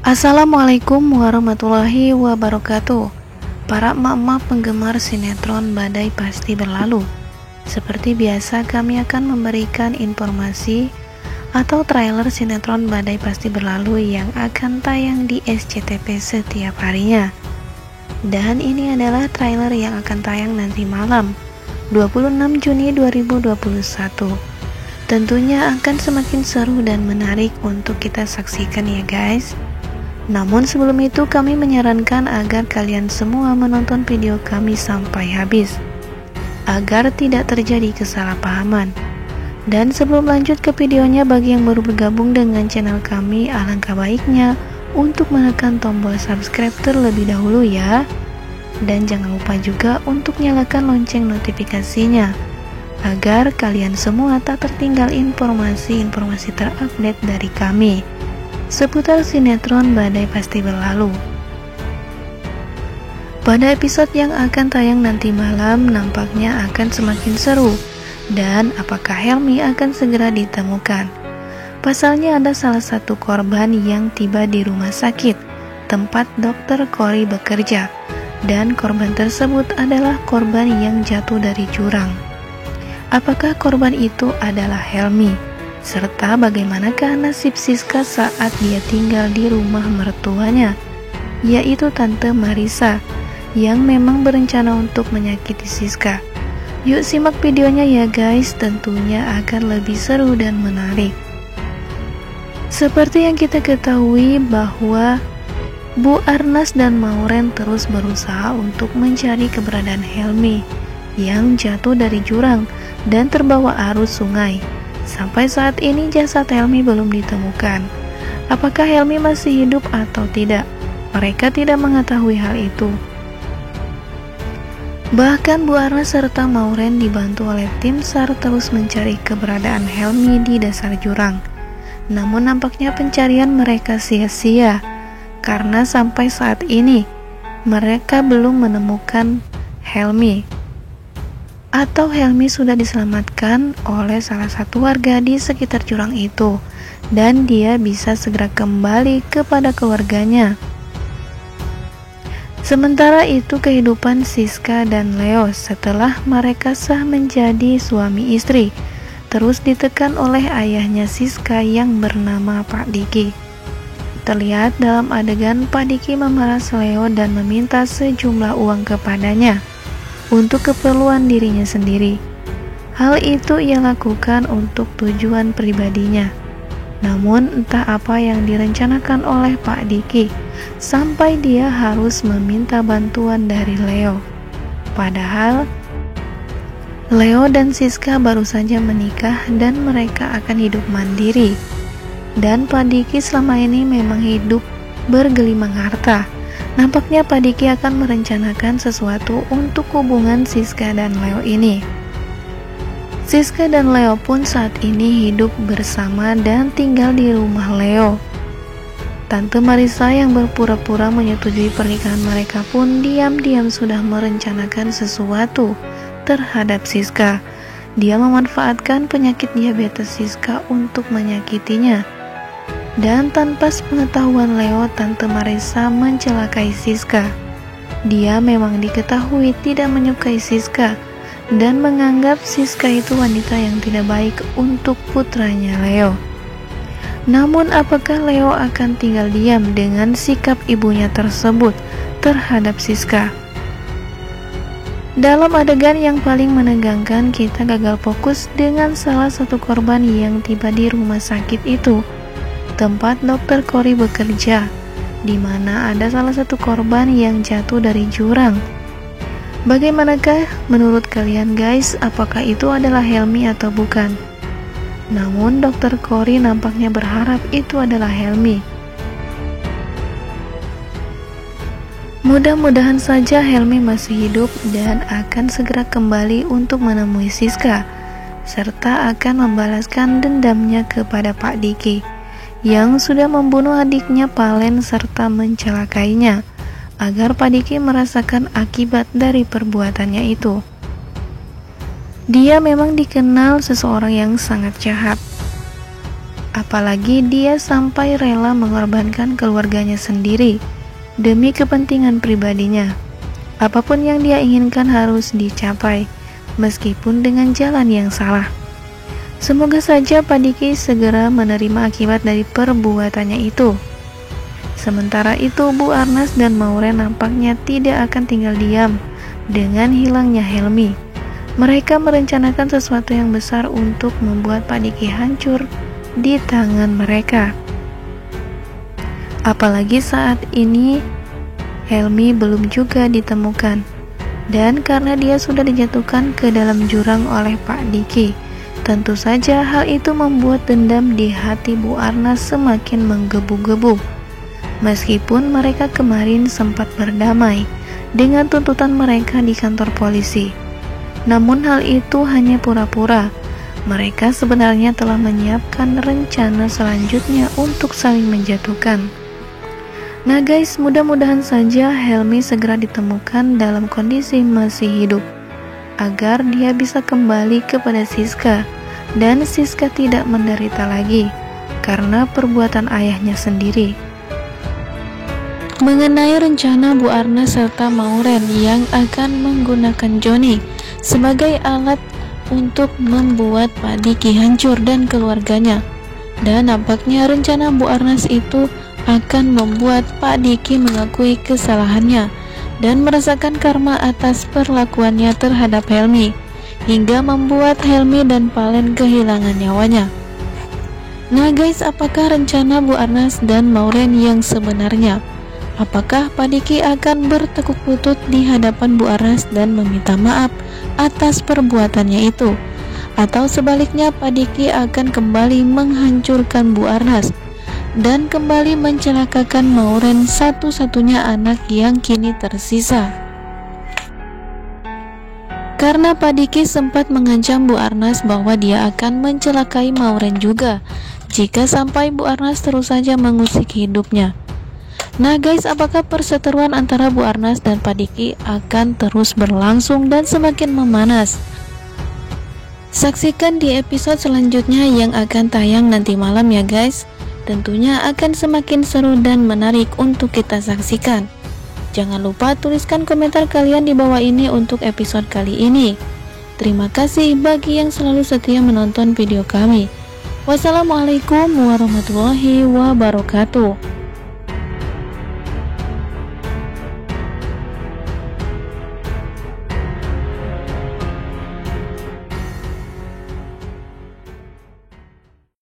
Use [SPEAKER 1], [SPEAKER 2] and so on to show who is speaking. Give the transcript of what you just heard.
[SPEAKER 1] Assalamualaikum warahmatullahi wabarakatuh. Para emak-emak penggemar sinetron Badai Pasti Berlalu, seperti biasa kami akan memberikan informasi atau trailer sinetron Badai Pasti Berlalu yang akan tayang di SCTV setiap harinya. Dan ini adalah trailer yang akan tayang nanti malam 26 Juni 2021. Tentunya akan semakin seru dan menarik untuk kita saksikan ya guys. Namun sebelum itu kami menyarankan agar kalian semua menonton video kami sampai habis, agar tidak terjadi kesalahpahaman. Dan sebelum lanjut ke videonya, bagi yang baru bergabung dengan channel kami, alangkah baiknya untuk menekan tombol subscribe terlebih dahulu ya. Dan jangan lupa juga untuk nyalakan lonceng notifikasinya, agar kalian semua tak tertinggal informasi-informasi terupdate dari kami seputar sinetron Badai Pasti Berlalu. Pada episode yang akan tayang nanti malam nampaknya akan semakin seru. Dan apakah Helmi akan segera ditemukan? Pasalnya ada salah satu korban yang tiba di rumah sakit tempat dokter Cory bekerja, dan korban tersebut adalah korban yang jatuh dari jurang. Apakah korban itu adalah Helmi? Serta bagaimanakah nasib Siska saat dia tinggal di rumah mertuanya, yaitu Tante Marissa, yang memang berencana untuk menyakiti Siska. Yuk simak videonya ya guys, tentunya akan lebih seru dan menarik. Seperti yang kita ketahui bahwa Bu Arnas dan Mauren terus berusaha untuk mencari keberadaan Helmi yang jatuh dari jurang dan terbawa arus sungai. Sampai saat ini jasad Helmi belum ditemukan. Apakah Helmi masih hidup atau tidak? Mereka tidak mengetahui hal itu. Bahkan Bu Arnas serta Mauren dibantu oleh tim SAR terus mencari keberadaan Helmi di dasar jurang. Namun nampaknya pencarian mereka sia-sia, karena sampai saat ini mereka belum menemukan Helmi. Atau Helmi sudah diselamatkan oleh salah satu warga di sekitar jurang itu, dan dia bisa segera kembali kepada keluarganya. Sementara itu kehidupan Siska dan Leo setelah mereka sah menjadi suami istri terus ditekan oleh ayahnya Siska yang bernama Pak Diki. Terlihat dalam adegan Pak Diki memeras Leo dan meminta sejumlah uang kepadanya untuk keperluan dirinya sendiri. Hal itu ia lakukan untuk tujuan pribadinya. Namun entah apa yang direncanakan oleh Pak Diki sampai dia harus meminta bantuan dari Leo. Padahal Leo dan Siska baru saja menikah dan mereka akan hidup mandiri. Dan Pak Diki selama ini memang hidup bergelimang harta. Nampaknya Pak Diki akan merencanakan sesuatu untuk hubungan Siska dan Leo ini. Siska dan Leo pun saat ini hidup bersama dan tinggal di rumah Leo. Tante Marissa yang berpura-pura menyetujui pernikahan mereka pun diam-diam sudah merencanakan sesuatu terhadap Siska. Dia memanfaatkan penyakit diabetes Siska untuk menyakitinya. Dan tanpa pengetahuan Leo, Tante Marissa mencelakai Siska. Dia memang diketahui tidak menyukai Siska dan menganggap Siska itu wanita yang tidak baik untuk putranya Leo. Namun apakah Leo akan tinggal diam dengan sikap ibunya tersebut terhadap Siska? Dalam adegan yang paling menegangkan, kita gagal fokus dengan salah satu korban yang tiba di rumah sakit itu, tempat dokter Cory bekerja, di mana ada salah satu korban yang jatuh dari jurang. Bagaimanakah menurut kalian guys, apakah itu adalah Helmi atau bukan? Namun dokter Cory nampaknya berharap itu adalah Helmi. Mudah-mudahan saja Helmi masih hidup dan akan segera kembali untuk menemui Siska, serta akan membalaskan dendamnya kepada Pak Diki yang sudah membunuh adiknya Palen serta mencelakainya, agar Pak Diki merasakan akibat dari perbuatannya itu. Dia memang dikenal seseorang yang sangat jahat. Apalagi dia sampai rela mengorbankan keluarganya sendiri demi kepentingan pribadinya. Apapun yang dia inginkan harus dicapai, meskipun dengan jalan yang salah. Semoga saja Pak Diki segera menerima akibat dari perbuatannya itu. Sementara itu, Bu Arnas dan Mauren nampaknya tidak akan tinggal diam dengan hilangnya Helmi. Mereka merencanakan sesuatu yang besar untuk membuat Pak Diki hancur di tangan mereka. Apalagi saat ini Helmi belum juga ditemukan, dan karena dia sudah dijatuhkan ke dalam jurang oleh Pak Diki, tentu saja hal itu membuat dendam di hati Bu Arnas semakin menggebu-gebu. Meskipun mereka kemarin sempat berdamai dengan tuntutan mereka di kantor polisi, namun hal itu hanya pura-pura. Mereka sebenarnya telah menyiapkan rencana selanjutnya untuk saling menjatuhkan. Nah guys, mudah-mudahan saja Helmi segera ditemukan dalam kondisi masih hidup, agar dia bisa kembali kepada Siska, dan Siska tidak menderita lagi karena perbuatan ayahnya sendiri. Mengenai rencana Bu Arnas serta Mauren yang akan menggunakan Johnny sebagai alat untuk membuat Pak Diki hancur dan keluarganya, dan nampaknya rencana Bu Arnas itu akan membuat Pak Diki mengakui kesalahannya dan merasakan karma atas perlakuannya terhadap Helmi, hingga membuat Helmi dan Palen kehilangan nyawanya. Nah guys, apakah rencana Bu Arnas dan Mauren yang sebenarnya? Apakah Pak Diki akan bertekuk lutut di hadapan Bu Arnas dan meminta maaf atas perbuatannya itu? Atau sebaliknya, Pak Diki akan kembali menghancurkan Bu Arnas dan kembali mencelakakan Mauren, satu-satunya anak yang kini tersisa? Karena Pak Diki sempat mengancam Bu Arnas bahwa dia akan mencelakai Mauren juga jika sampai Bu Arnas terus saja mengusik hidupnya. Nah guys, apakah perseteruan antara Bu Arnas dan Pak Diki akan terus berlangsung dan semakin memanas? Saksikan di episode selanjutnya yang akan tayang nanti malam ya guys. Tentunya akan semakin seru dan menarik untuk kita saksikan. Jangan lupa tuliskan komentar kalian di bawah ini untuk episode kali ini. Terima kasih bagi yang selalu setia menonton video kami. Wassalamualaikum warahmatullahi wabarakatuh.